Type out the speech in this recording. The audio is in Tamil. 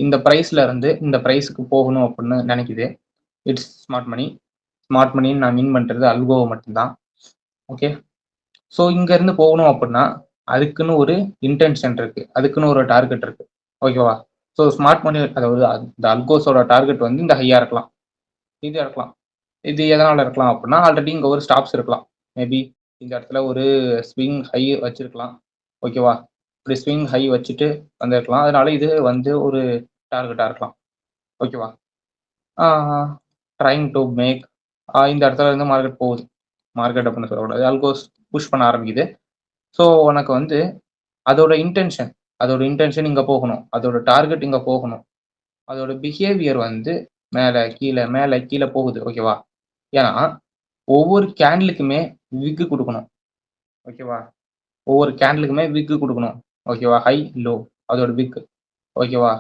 இந்த பிரைஸ்ல இருந்து இந்த பிரைஸ்க்கு போகணும் அப்படின்னு நினைக்குது. It's smart money. ஸ்மார்ட் மணின்னு நான் மீன் பண்றது அல்கோவை மட்டும்தான். ஓகே. ஸோ இங்க இருந்து போகணும் அப்படின்னா அதுக்குன்னு ஒரு இன்டென்ஷன் இருக்கு, அதுக்குன்னு ஒரு டார்கெட் இருக்கு. ஓகேவா? ஸோ ஸ்மார்ட் மணி அதாவது இந்த அல்கோஸோட டார்கெட் வந்து இந்த ஹையா இருக்கலாம், இது இருக்கலாம். இது எதனால இருக்கலாம் அப்படின்னா ஆல்ரெடி இங்க ஒரு ஸ்டாப்ஸ் இருக்கலாம். மேபி இந்த இடத்துல ஒரு ஸ்விங் ஹை வச்சிருக்கலாம். ஓகேவா? இப்படி ஸ்விங் ஹை வச்சுட்டு வந்திருக்கலாம். அதனால இது வந்து ஒரு டார்கெட்டா இருக்கலாம். ஓகேவா? ட்ரைங் டு மேக் இந்த இடத்துல இருந்து மார்க்கெட் போகுது. மார்க்கெட் அப்படின்னு சொல்லக்கூடாது, ஆல்கோஸ் புஷ் பண்ண ஆரம்பிக்குது. ஸோ உனக்கு வந்து அதோட இன்டென்ஷன் இங்க போகணும், அதோட டார்கெட் இங்க போகணும், அதோட பிஹேவியர் வந்து மேல கீழே போகுது. ஓகேவா? ஏன்னா ஒவ்வொரு கேண்டிலுக்குமே விக்கு கொடுக்கணும். ஓகேவா? ஒவ்வொரு கேண்டிலுக்குமே விக்கு கொடுக்கணும். ஓகேவா? ஹை லோ அதோட விக். ஓகேவா?